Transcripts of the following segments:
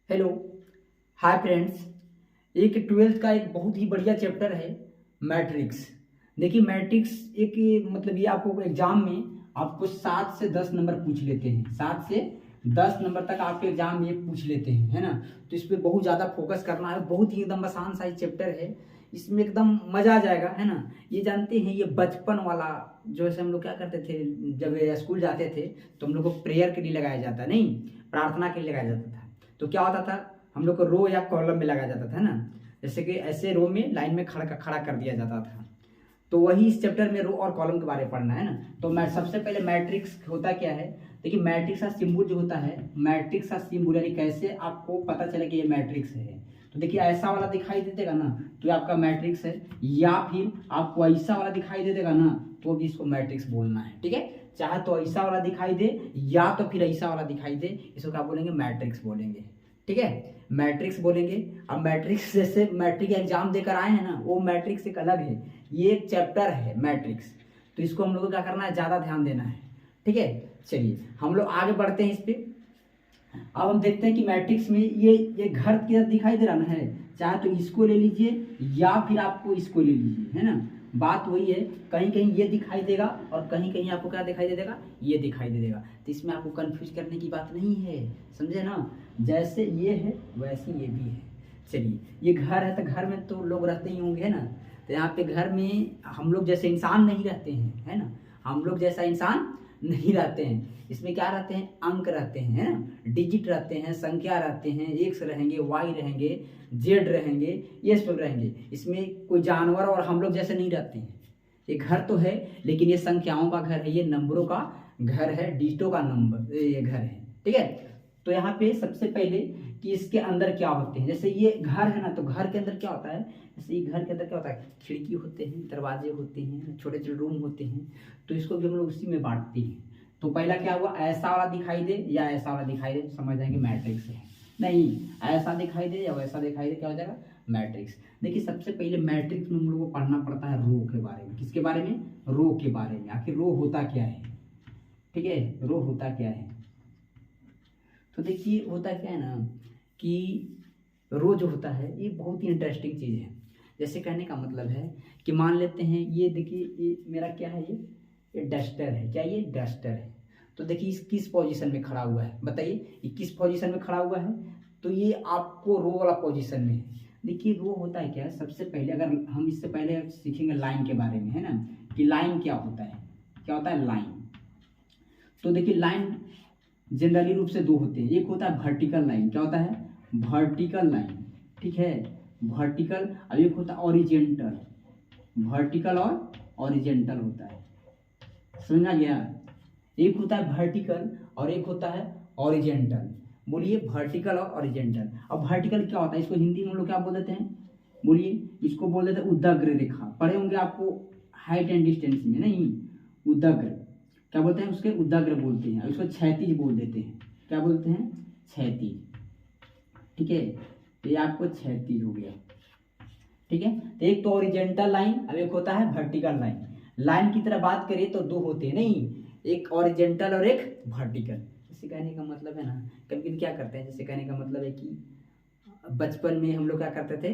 Hello. Hi friends. एक twelfth का एक बहुत ही बढ़िया चैप्टर है मैट्रिक्स। देखिए मैट्रिक्स एक मतलब ये आपको एग्जाम में आपको 7 से 10 नंबर पूछ लेते हैं। 7 से 10 नंबर तक आपके एग्जाम में ये पूछ लेते हैं, है ना। तो इस पर बहुत ज़्यादा फोकस करना है। बहुत ही एकदम आसान सा चैप्टर है, इसमें एकदम मजा आ जाएगा, है ना। ये जानते हैं ये बचपन वाला जो ऐसे हम लोग क्या करते थे जब स्कूल जाते थे तो हम लोग को प्रेयर के लिए लगाया जाता, नहीं प्रार्थना के लिए लगाया जाता था। तो क्या होता था, हम लोग को रो या कॉलम में लगाया जाता था ना। जैसे कि ऐसे रो में लाइन में खड़ा खड़ा कर दिया जाता था। तो वही इस चैप्टर में रो और कॉलम के बारे में पढ़ना है ना। तो मैं सबसे पहले मैट्रिक्स होता क्या है। देखिए मैट्रिक्स का सिंबल जो होता है, मैट्रिक्स का सिंबल यानी कैसे आपको पता चले कि ये मैट्रिक्स है। तो देखिए ऐसा वाला दिखाई दे देगा ना तो ये आपका मैट्रिक्स है, या फिर आपको ऐसा वाला दिखाई दे देगा ना तो भी इसको मैट्रिक्स बोलना है। ठीक है, चाहे तो ऐसा वाला दिखाई दे या तो फिर ऐसा वाला दिखाई दे, इसको क्या बोलेंगे, मैट्रिक्स बोलेंगे। ठीक है, मैट्रिक्स बोलेंगे। अब मैट्रिक्स जैसे मैट्रिक एग्जाम देकर आए हैं ना, वो मैट्रिक्स एक अलग है, ये एक चैप्टर है मैट्रिक्स। तो इसको हम लोग को क्या करना है, ज़्यादा ध्यान देना है। ठीक है, चलिए हम लोग आगे बढ़ते हैं इस पर। अब हम देखते हैं कि मैट्रिक्स में ये घर की तरह दिखाई दे रहा ना है, चाहे तो इसको ले लीजिए या फिर आपको इसको ले लीजिए, है ना। बात वही है, कहीं कहीं ये दिखाई देगा और कहीं कहीं आपको क्या दिखाई दे देगा, ये दिखाई दे देगा। तो इसमें आपको कंफ्यूज करने की बात नहीं है, समझे ना। जैसे ये है वैसे ये भी है। चलिए ये घर है तो घर में तो लोग रहते ही होंगे, है ना। तो यहाँ पे घर में हम लोग जैसे इंसान नहीं रहते हैं, है ना। हम लोग जैसा इंसान नहीं रहते हैं। इसमें क्या रहते हैं, अंक रहते हैं, है ना, डिजिट रहते हैं, संख्या रहते हैं, एक्स रहेंगे, वाई रहेंगे, जेड रहेंगे, ये सब रहेंगे। इसमें कोई जानवर और हम लोग जैसे नहीं रहते हैं। ये घर तो है लेकिन ये संख्याओं का घर है, ये नंबरों का घर है, डिजिटों का नंबर ये घर है। ठीक है, तो यहाँ पे सबसे पहले कि इसके अंदर क्या होते हैं। जैसे ये घर है ना, तो घर के अंदर क्या होता है, जैसे ये घर के अंदर क्या होता है, खिड़की होते हैं, दरवाजे होते हैं, छोटे छोटे रूम होते हैं। तो इसको भी हम लोग उसी में बांटते हैं। तो पहला क्या हुआ, ऐसा वाला दिखाई दे या ऐसा वाला दिखाई दे, समझ जाएंगे मैट्रिक्स है। नहीं ऐसा दिखाई दे या वैसा दिखाई दे, क्या हो जाएगा, मैट्रिक्स। देखिए सबसे पहले मैट्रिक्स में हम लोग को पढ़ना पड़ता है रो के बारे में। किसके बारे में, रो के बारे में। आखिर रो होता क्या है, ठीक है, रो होता क्या है। तो देखिए होता क्या है ना कि रो जो होता है ये बहुत ही इंटरेस्टिंग चीज़ है। जैसे कहने का मतलब है कि मान लेते हैं ये देखिए ये मेरा क्या है, ये डस्टर है। क्या ये डस्टर है। तो देखिए इस किस पोजीशन में खड़ा हुआ है, बताइए ये किस पोजीशन में खड़ा हुआ है। तो ये आपको रो वाला पोजीशन में है। देखिए रो होता है क्या, सबसे पहले अगर हम इससे पहले सीखेंगे लाइन के बारे में, है ना, कि लाइन क्या होता है। क्या होता है लाइन। तो देखिए लाइन जनरली रूप से दो होते हैं। एक होता है वर्टिकल लाइन, क्या होता है, वर्टिकल लाइन, ठीक है, वर्टिकल। और एक होता है ऑरिजेंटल, वर्टिकल और ऑरिजेंटल होता है, समझा गया। एक होता है वर्टिकल और एक होता है ऑरिजेंटल। बोलिए वर्टिकल और ऑरिजेंटल। अब वर्टिकल क्या होता है, इसको हिंदी में हम लोग क्या बोल देते हैं, बोलिए, इसको बोल देते हैं उदग्र रेखा। पढ़े होंगे आपको हाइट एंड डिस्टेंस में, नहीं उदग्र क्या बोलते हैं, उसके उदग्र बोलते हैं। उसको क्षैतिज बोल देते हैं, क्या बोलते हैं, क्षैतिज। ठीक है, तो ये आपको क्षैतिज हो गया। ठीक है, तो एक तो ओरिजेंटल लाइन, अब एक होता है वर्टिकल लाइन। लाइन की तरह बात करें तो दो होते हैं, नहीं एक ओरिजेंटल और एक वर्टिकल। जैसे कहने का मतलब है ना, कभी कभी क्या करते हैं, जैसे कहने का मतलब है कि बचपन में हम लोग क्या करते थे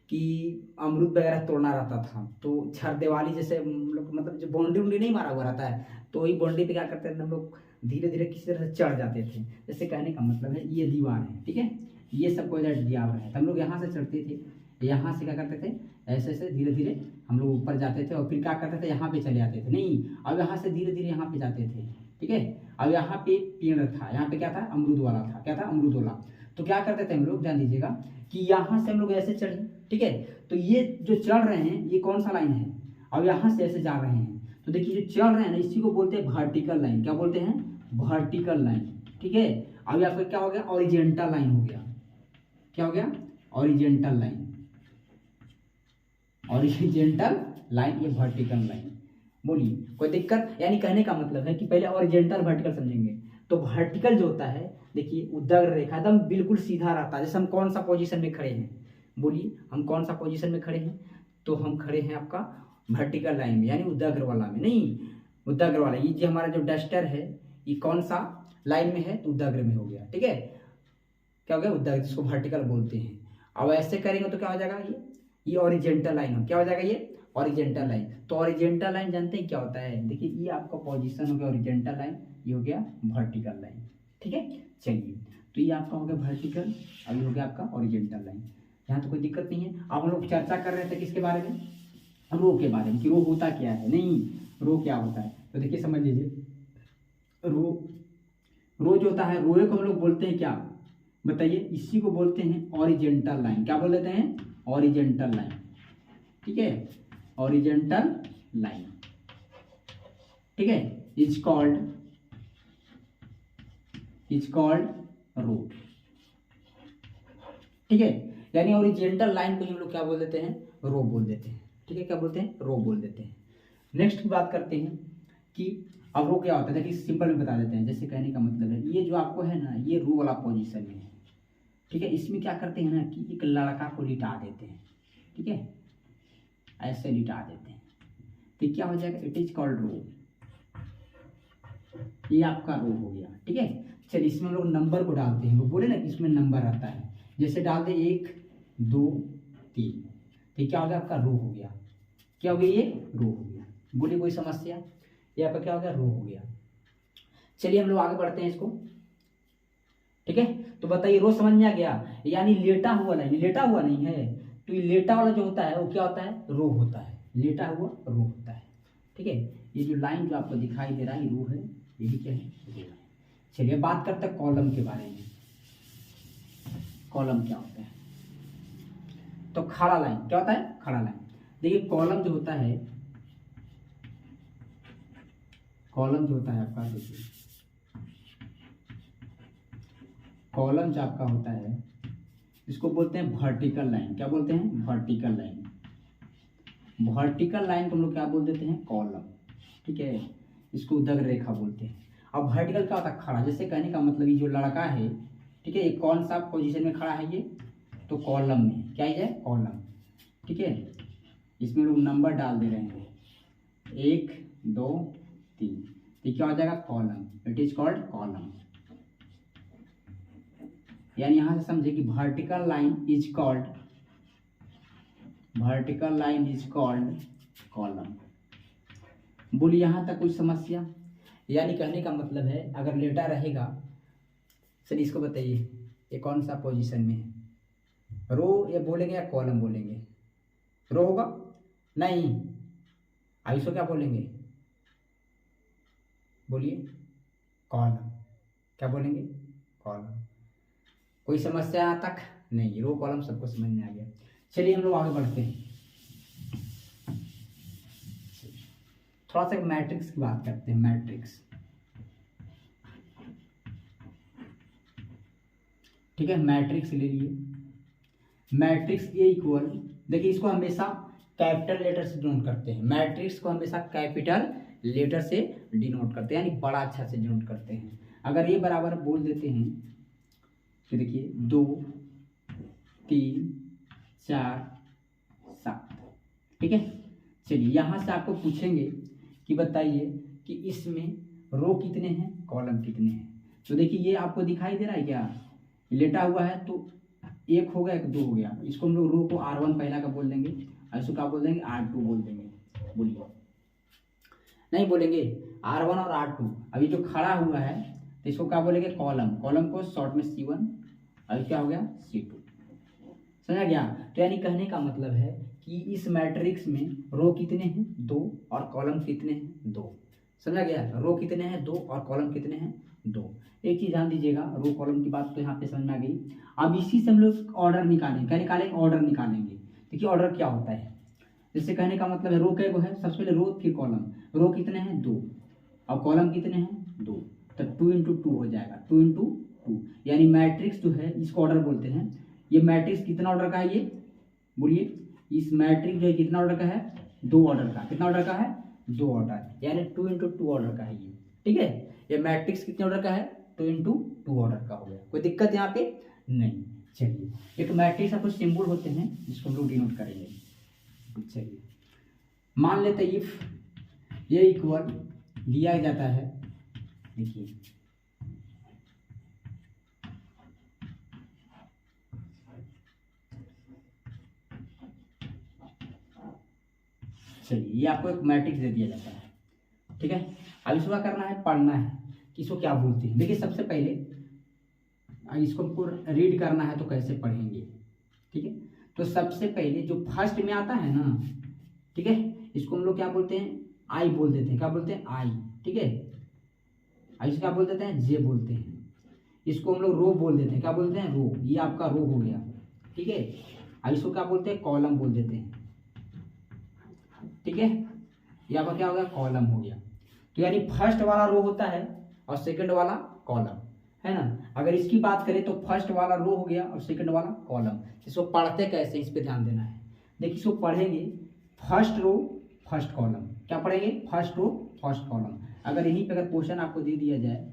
कि अमरूद वगैरह तोड़ना रहता था तो छर दिवाली जैसे हम लोग मतलब जो बाउंड्री उंड्री नहीं मारा हुआ रहता है, तो वही बाउंड्री पे क्या करते थे हम लोग, धीरे धीरे किसी तरह से चढ़ जाते थे। जैसे कहने का मतलब है ये दीवार है, ठीक है, ये सब कोई दीवार है, तो हम लोग यहाँ से चढ़ते थे, यहाँ से क्या करते थे, ऐसे ऐसे धीरे धीरे हम लोग ऊपर जाते थे और फिर क्या करते थे, यहाँ पे चले आते थे। नहीं अब यहाँ से धीरे धीरे यहाँ पे जाते थे। ठीक है, अब यहाँ पे पेड़ था, यहाँ पे क्या था, अमरूद वाला था, क्या था, अमरूद वाला। तो क्या करते थे हम लोग, ध्यान दीजिएगा कि यहाँ से हम लोग ऐसे चढ़े, ठीक है, तो ये जो चढ़ रहे हैं ये कौन सा लाइन है, अब यहाँ से ऐसे जा रहे हैं। तो देखिए जो चढ़ रहे हैं ना इसी को बोलते हैं वर्टिकल लाइन। क्या बोलते हैं, वर्टिकल लाइन। ठीक है, अब आपका क्या हो गया, ऑरिजेंटल लाइन हो गया। क्या हो गया, ऑरिजेंटल लाइन, ऑरिजेंटल लाइन, ये वर्टिकल लाइन। बोलिए कोई दिक्कत, यानी कहने का मतलब है कि पहले ऑरिजेंटल वर्टिकल समझेंगे। तो वर्टिकल जो होता है देखिए उदग्र रेखा एकदम बिल्कुल सीधा रहता है। जैसे हम कौन सा पोजीशन में खड़े हैं, बोलिए हम कौन सा पोजीशन में खड़े हैं, तो हम खड़े हैं आपका वर्टिकल लाइन में, यानी उदग्र वाला में। नहीं उदग्र वाला, ये जो हमारा जो डस्टर है ये कौन सा लाइन में है, तो उदग्र में हो गया। ठीक है, क्या हो गया, उद्धर, जिसको वर्टिकल बोलते हैं। अब ऐसे करेंगे तो क्या हो जाएगा, ये ऑरिजेंटल लाइन हो, क्या हो जाएगा, ये ऑरिजेंटल लाइन। तो ऑरिजेंटल लाइन जानते हैं क्या होता है, देखिए ये आपका पोजीशन हो गया ऑरिजेंटल लाइन, ये हो गया वर्टिकल लाइन, ठीक है। चलिए, तो ये आपका हो गया वर्टिकल, अब ये हो गया आपका ऑरिजेंटल लाइन। यहाँ तो कोई दिक्कत नहीं है। अब हम लोग चर्चा कर रहे थे किसके बारे में, रो के बारे में, कि रो होता क्या है, नहीं रो क्या होता है। तो देखिए समझ लीजिए, रो जो होता है, रोए को हम लोग बोलते हैं क्या, बताइए, इसी को बोलते हैं ऑरिजेंटल लाइन। क्या बोल देते हैं, ऑरिजेंटल लाइन, ठीक है, ऑरिजेंटल लाइन, ठीक है, इज कॉल्ड रो, ठीक है। यानी ओरिजेंटल लाइन को हम लोग क्या बोल देते हैं, रो बोल देते हैं, ठीक है, क्या बोलते हैं, रो बोल देते हैं। नेक्स्ट की बात करते हैं कि अब रो क्या होता है, देखिए सिंपल में बता देते हैं। जैसे कहने का मतलब है, ये जो आपको है ना, ये रो वाला पोजीशन में है, ठीक है। इसमें क्या करते हैं ना कि एक लड़का को लिटा देते हैं, ठीक है, ऐसे लिटा देते हैं, तो क्या हो जाएगा, इट इज कॉल्ड रो, ये आपका रो हो गया, ठीक है। चलिए, इसमें हम लोग नंबर को डालते हैं, वो बोले ना कि इसमें नंबर आता है, जैसे डाल दे 1 2 3, तो क्या हो गया, आपका रो हो गया, क्या हो गया, ये रो हो गया। बोलिए कोई समस्या, ये आपका क्या हो गया, रो हो गया। चलिए हम लोग आगे बढ़ते हैं इसको, ठीक है। तो बताइए, रो समझ में आ गया, यानी लेटा हुआ नहीं, लेटा हुआ नहीं है, तो ये लेटा वाला जो होता है वो क्या होता है, रो होता है, लेटा हुआ रो होता है, ठीक है। ये जो लाइन जो आपको दिखाई दे रहा है, रो है, यही क्या है, रो है। चलिए बात करते हैं कॉलम के बारे में। कॉलम क्या होता है, तो खड़ा लाइन क्या होता है, खड़ा लाइन। देखिए कॉलम जो होता है, कॉलम जो होता है आपका, देखिए कॉलम जो आपका होता है, इसको बोलते हैं वर्टिकल लाइन। क्या बोलते हैं, वर्टिकल लाइन। वर्टिकल लाइन को हम लोग क्या बोल देते हैं, कॉलम, ठीक है, इसको उदग रेखा बोलते हैं। अब वर्टिकल क्या होता है, खड़ा। जैसे कहने का मतलब ये जो लड़का है, ठीक है, ये कौन सा पोजीशन में खड़ा है, ये तो कॉलम में, क्या है, कॉलम, ठीक है। इसमें लोग नंबर डाल दे रहे हैं, 1 2 3, तो क्या हो जाएगा, column, it is called column. यानी यहां से समझे कि vertical line is called, vertical line is called column. बोलिए यहां तक कोई समस्या, यानी कहने का मतलब है अगर लेटा रहेगा, चलिए इसको बताइए, ये कौन सा पोजीशन में है, रो ये बोलेंगे या कॉलम बोलेंगे, रो होगा नहीं, अब इसको क्या बोलेंगे, बोलिए कॉलम, क्या बोलेंगे, कॉलम। कोई समस्या यहाँ तक नहीं, रो कॉलम सबको समझ में आ गया। चलिए हम लोग आगे बढ़ते हैं, थोड़ा सा मैट्रिक्स की बात करते हैं। मैट्रिक्स, ठीक है, मैट्रिक्स ले लिए। मैट्रिक्स ए इक्वल, देखिए इसको हमेशा कैपिटल लेटर से डिनोट करते हैं, मैट्रिक्स को हमेशा कैपिटल लेटर से डिनोट करते हैं, यानी बड़ा अच्छा से डिनोट करते हैं। अगर ये बराबर बोल देते हैं तो देखिए 2 3 4 7, ठीक है। चलिए यहाँ से आपको पूछेंगे कि बताइए कि इसमें रो कितने हैं, कॉलम कितने हैं। तो देखिए ये आपको दिखाई दे रहा है क्या, लेटा हुआ है, तो 1 हो गया, 1 2 हो गया, इसको हम लोग रो को R1 पहला का बोल देंगे, और इसको क्या बोल देंगे, R2 बोल देंगे। बोलिए, नहीं बोलेंगे R1 और R2। अभी जो खड़ा हुआ है तो इसको क्या बोलेंगे, कॉलम, कॉलम को शॉर्ट में C1, अभी क्या हो गया, C2, समझा गया। तो यानी कहने का मतलब है कि इस मैट्रिक्स में रो कितने हैं, 2, और कॉलम कितने हैं, 2, समझा गया। रो कितने हैं, 2, और कॉलम कितने हैं, 2। एक चीज ध्यान दीजिएगा, रो कॉलम की बात तो यहाँ पे समझ में आ गई। अब इसी से हम लोग ऑर्डर निकालेंगे, क्या निकालेंगे, ऑर्डर निकालेंगे। देखिए ऑर्डर क्या होता है, जैसे कहने का मतलब है रो क्या है, सबसे पहले रो फिर कॉलम। रो कितने हैं, 2, और कॉलम कितने हैं, 2, तो 2 × 2 हो जाएगा, 2 × 2, यानी मैट्रिक्स जो है इसको ऑर्डर बोलते हैं। ये मैट्रिक्स कितना ऑर्डर का है, ये बोलिए, इस मैट्रिक्स जो है कितना ऑर्डर का है, 2 ऑर्डर का। कितना ऑर्डर का है, 2 ऑर्डर, यानी 2 × 2 ऑर्डर का है ये, ठीक है। ये मैट्रिक्स कितने ऑर्डर का है, 2 × 2 ऑर्डर का हो गया, कोई दिक्कत यहाँ पे नहीं। चलिए, एक मैट्रिक्स का कुछ सिंबल होते हैं जिसको हम लोग डिनोट करेंगे। चलिए मान लेते हैं इफ ये इक्वल दिया जाता है, देखिए चलिए ये आपको एक मैट्रिक्स दे दिया जाता है, ठीक है। अब इसको क्या करना है, पढ़ना है कि इसको क्या बोलते हैं। देखिए सबसे पहले इसको हमको रीड करना है तो कैसे पढ़ेंगे, ठीक है। तो सबसे पहले जो फर्स्ट में आता है ना, ठीक है, इसको हम लोग क्या बोलते हैं, आई बोल देते हैं। क्या बोलते हैं, आई, ठीक है। इसको क्या बोल देते हैं, जे बोलते हैं। इसको हम लोग रो बोल देते हैं। क्या बोलते हैं, रो। ये आपका रो हो गया, ठीक है। अब इसको क्या बोलते हैं, कॉलम बोल देते हैं, ठीक है। ये आपका क्या हो गया, कॉलम हो गया। तो यानी फर्स्ट वाला रो होता है और सेकंड वाला कॉलम, है ना। अगर इसकी बात करें तो फर्स्ट वाला रो हो गया और सेकंड वाला कॉलम। इसको पढ़ते कैसे, इस पे ध्यान देना है। देखिए इसको पढ़ेंगे फर्स्ट रो फर्स्ट कॉलम। क्या पढ़ेंगे, फर्स्ट रो फर्स्ट कॉलम। अगर यहीं पे अगर क्वेश्चन आपको दे दिया जाए,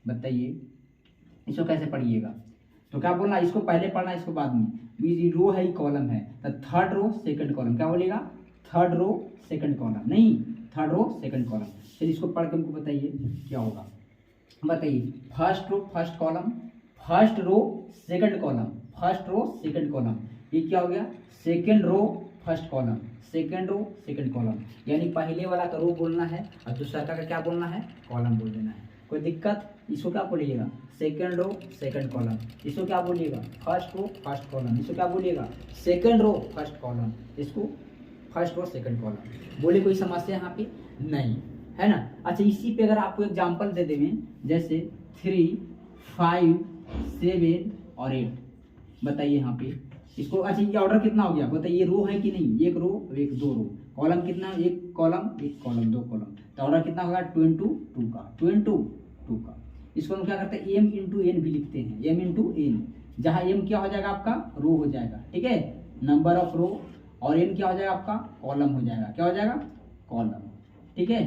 बताइए इसको कैसे पढ़िएगा। तो क्या बोलना, इसको पहले पढ़ना, इसको बाद में। ये रो है, कॉलम है, तो थर्ड रो सेकंड कॉलम। क्या बोलेगा, थर्ड रो सेकंड कॉलम, नहीं थर्ड रो सेकंड कॉलम। फिर इसको पढ़ के हमको बताइए क्या होगा। बताइए first row first column, first row second column, first row second column. ये क्या हो गया, second row first column, second row second column. यानी पहले वाला का रो बोलना है और दूसरा का क्या बोलना है, कॉलम बोल देना है। कोई दिक्कत, इसको क्या बोलिएगा, सेकंड रो सेकंड कॉलम। इसको क्या बोलिएगा, फर्स्ट रो फर्स्ट कॉलम। इसको क्या बोलिएगा, सेकंड रो फर्स्ट कॉलम। इसको फर्स्ट रो सेकंड कॉलम। बोले कोई समस्या यहाँ पे नहीं है ना। अच्छा इसी पे अगर आपको एग्जांपल दे देवें, जैसे 3, 5, 7 और 8, बताइए यहाँ पे इसको। अच्छा ये ऑर्डर कितना हो गया, बताइए, रो है कि नहीं, एक रो एक दो रो, कॉलम कितना, एक कॉलम दो कॉलम। तो ऑर्डर कितना होगा, 2 into 2 का, 2 into 2 का। इसको हम क्या करते हैं, m into n भी लिखते हैं, m into n, जहाँ m क्या हो जाएगा आपका, रो हो जाएगा, ठीक है, नंबर ऑफ रो, और n क्या हो जाएगा आपका, कॉलम हो जाएगा। क्या हो जाएगा, कॉलम, ठीक है,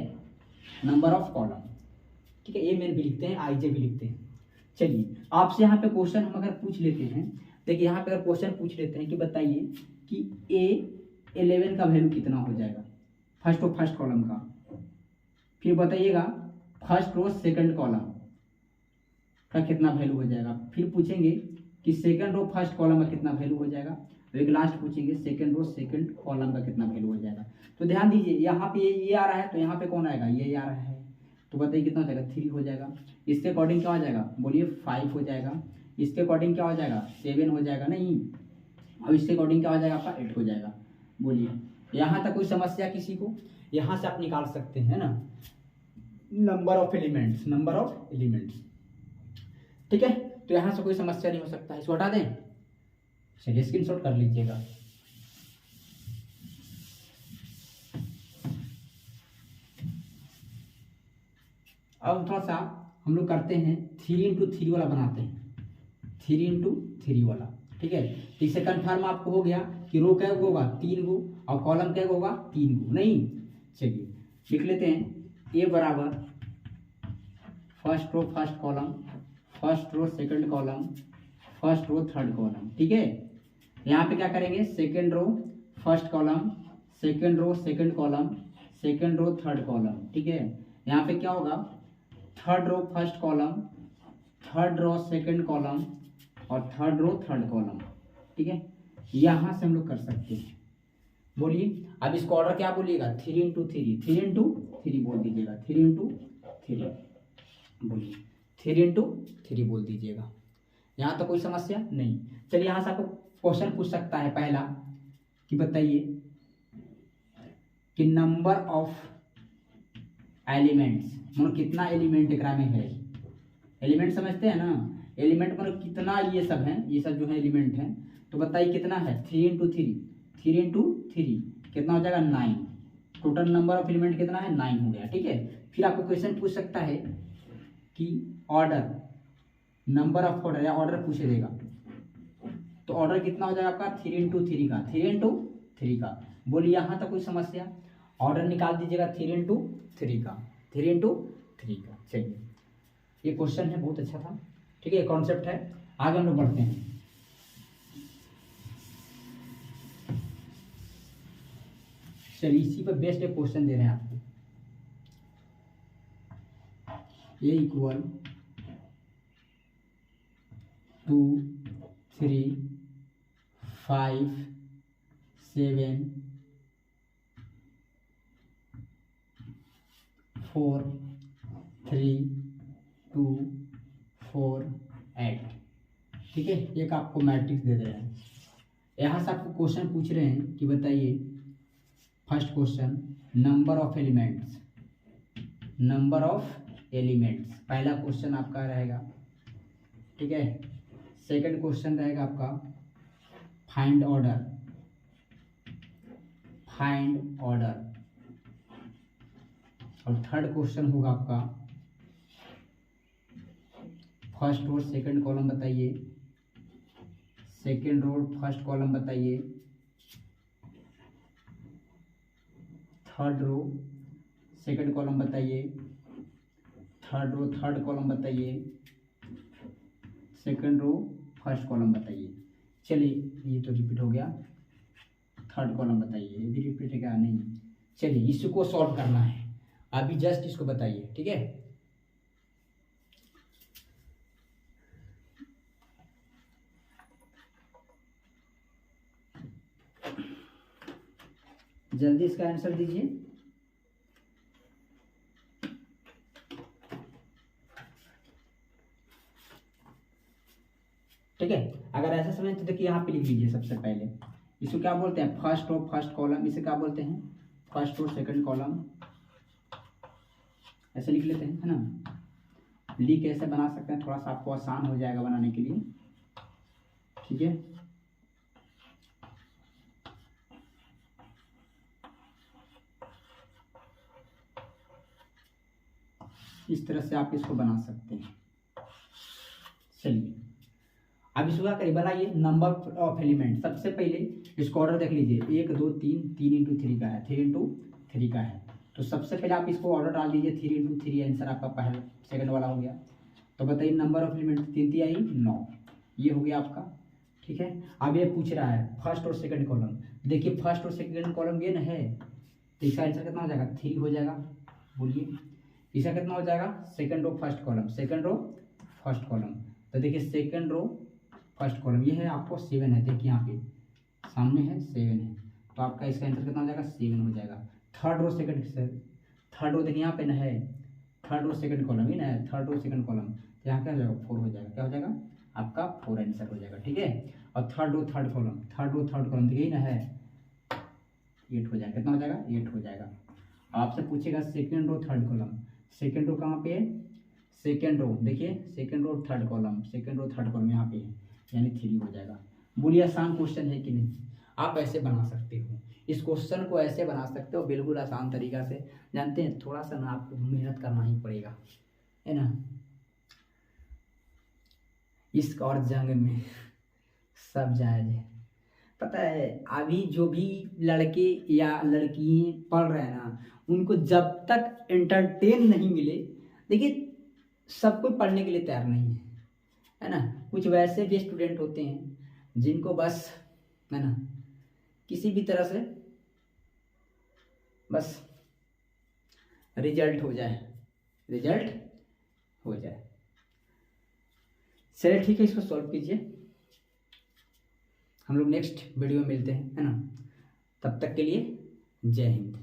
नंबर ऑफ कॉलम, ठीक है। m n भी लिखते हैं, i j भी लिखते हैं। चलिए आपसे यहाँ पे क्वेश्चन हम अगर पूछ लेते हैं, देखिए यहाँ पे अगर क्वेश्चन पूछ लेते हैं कि बताइए कि A11 का वैल्यू कितना हो जाएगा, फर्स्ट रो फर्स्ट कॉलम का। फिर बताइएगा फर्स्ट रो सेकंड कॉलम का कितना वैल्यू हो जाएगा। फिर पूछेंगे कि सेकंड रो फर्स्ट कॉलम का कितना वैल्यू हो जाएगा। तो एक लास्ट पूछेंगे सेकंड रो सेकंड कॉलम का कितना वैल्यू हो जाएगा। तो ध्यान दीजिए यहाँ पे ये आ रहा है, तो यहाँ पे कौन आएगा, ये आ रहा है। तो बताइए कितना हो जाएगा, 3 हो जाएगा। इसके अकॉर्डिंग क्या हो जाएगा, बोलिए 5 हो जाएगा। इसके अकॉर्डिंग क्या हो जाएगा, 7 हो जाएगा, नहीं। और इसके अकॉर्डिंग क्या हो जाएगा आपका, 8 हो जाएगा। बोलिए यहाँ तक कोई समस्या किसी को, यहाँ से आप निकाल सकते हैं ना, number of elements, number of elements, ठीक है। तो यहाँ से कोई समस्या नहीं हो सकता। इसको हटा दें, चलिए स्क्रीनशॉट कर लीजिएगा। अब थोड़ा सा हम लोग करते हैं 3 into 3 वाला बनाते हैं, 3 into 3 वाला, ठीक है। इससे कन्फर्म आपको हो गया कि रो क्या होगा, 3 गो, और कॉलम क्या होगा, 3 गो, नहीं। चलिए लिख लेते हैं, ए बराबर first row first column, first row second column, first row third column, ठीक है। यहाँ पे क्या करेंगे, second row first column, second row second column, second row third column, ठीक है। यहाँ पे क्या होगा, third row first column, third row second column, और थर्ड रो थर्ड कॉलम, ठीक है। यहाँ से हम लोग कर सकते हैं। बोलिए अब इसको ऑर्डर क्या बोलिएगा, 3 into 3, 3 into 3 बोल दीजिएगा, 3 into 3 बोलिए, 3 into 3 बोल दीजिएगा। यहाँ तो कोई समस्या नहीं। चलिए यहाँ से आपको क्वेश्चन पूछ सकता है पहला कि बताइए कि नंबर ऑफ एलिमेंट्स, मतलब कितना एलिमेंट एकरा में है। एलिमेंट समझते हैं ना, एलिमेंट मतलब कितना, ये सब है, ये सब जो है एलिमेंट है। तो बताइए कितना है, 3 into 3, 3 into 3 कितना हो जाएगा, 9। टोटल नंबर ऑफ एलिमेंट कितना है, 9 हो गया, ठीक है। फिर आपको क्वेश्चन पूछ सकता है कि ऑर्डर, नंबर ऑफ ऑर्डर, या ऑर्डर पूछ देगा। तो ऑर्डर कितना हो जाएगा आपका, 3 into 3 का, 3 into 3 का। बोलिए यहाँ तक कोई समस्या, ऑर्डर निकाल दीजिएगा 3 into 3 का, 3 into 3 का। चलिए ये क्वेश्चन है, बहुत अच्छा था, ठीक है, कॉन्सेप्ट है। आगे हम लोग बढ़ते हैं। चलिए इसी पर बेस्ट एक क्वेश्चन दे रहे हैं आपको, ए इक्वल 2, 3, 5, 7, 4 3 2 4 8। ठीक है, एक आपको मैट्रिक्स दे दे रहे हैं। यहाँ से आपको क्वेश्चन पूछ रहे हैं कि बताइए, first question number of elements, number of elements पहला क्वेश्चन आपका रहेगा। ठीक है, सेकंड क्वेश्चन रहेगा आपका फाइंड ऑर्डर, फाइंड ऑर्डर। और थर्ड क्वेश्चन होगा आपका फर्स्ट रो सेकंड कॉलम बताइए, सेकंड रो फर्स्ट कॉलम बताइए, थर्ड रो सेकंड कॉलम बताइए, थर्ड रो थर्ड कॉलम बताइए, सेकंड रो फर्स्ट कॉलम बताइए। चलिए ये तो रिपीट हो गया, थर्ड कॉलम बताइए, ये भी रिपीट है क्या? नहीं। चलिए इसको सॉल्व करना है, अभी जस्ट इसको बताइए। ठीक है, जल्दी इसका आंसर दीजिए। ठीक है, अगर ऐसा समझ तो देखिए यहाँ पे लिख लीजिए। सबसे पहले इसको क्या बोलते हैं? फर्स्ट रो फर्स्ट कॉलम, इसे क्या बोलते हैं? फर्स्ट रो सेकंड कॉलम, ऐसे लिख लेते हैं, है ना। लिख कैसे बना सकते हैं, थोड़ा सा आपको आसान हो जाएगा बनाने के लिए। ठीक है, इस तरह से आप इसको बना सकते हैं। चलिए अब इसको क्या करिए, बनाइए नंबर ऑफ एलिमेंट। सबसे पहले इसको ऑर्डर देख लीजिए, 1 2 3, 3 इंटू 3 का है, 3 इंटू 3 का है। तो सबसे पहले आप इसको ऑर्डर डाल दीजिए, 3 इंटू 3 आंसर आपका पहला सेकंड वाला हो गया। तो बताइए नंबर ऑफ एलिमेंट 3 3 आई 9, ये हो गया आपका। ठीक है, अब ये पूछ रहा है फर्स्ट और सेकंड कॉलम। देखिए फर्स्ट और सेकंड कॉलम ये ना है, तो इसका आंसर कितना हो जाएगा? 3 हो जाएगा। बोलिए इसका कितना हो जाएगा? Second row first column, second row first column. तो देखिए सेकंड रो फर्स्ट कॉलम ये है आपको 7 है, देखिए यहाँ पे सामने है 7 है, तो आपका इसका आंसर कितना हो जाएगा? 7 हो जाएगा। Third row second, third row देखिए यहाँ पे ना है, थर्ड रो सेकंड कॉलम ही ना है, थर्ड रो सेकंड कॉलम, तो यहाँ क्या हो जाएगा? 4 हो जाएगा। क्या हो जाएगा? आपका 4 आंसर हो जाएगा। ठीक है, और third row third column, third row third column देखिए ना है, 8 हो जाएगा। कितना हो जाएगा? 8 हो जाएगा। आपसे पूछेगा second row third column, second row कहाँ पे है? सेकंड रो देखिए, second row third column, second row third column यहाँ पे है, यानी 3 हो जाएगा। बोलिए आसान क्वेश्चन है कि नहीं? आप ऐसे बना सकते हो, इस क्वेश्चन को ऐसे बना सकते हो बिल्कुल आसान तरीका से। जानते हैं थोड़ा सा ना आपको मेहनत करना ही पड़ेगा, है ना। इश्क और जंग में सब जायज है। पता है अभी जो भी लड़के या लड़की पढ़ रहे हैं ना, उनको जब तक एंटरटेन नहीं मिले, देखिए सब कोई पढ़ने के लिए तैयार नहीं है ना। कुछ वैसे भी स्टूडेंट होते हैं जिनको बस, है ना, किसी भी तरह से बस रिजल्ट हो जाए, रिजल्ट हो जाए। चलिए ठीक है, इसको सॉल्व कीजिए। हम लोग नेक्स्ट वीडियो में मिलते हैं, है ना। तब तक के लिए जय हिंद।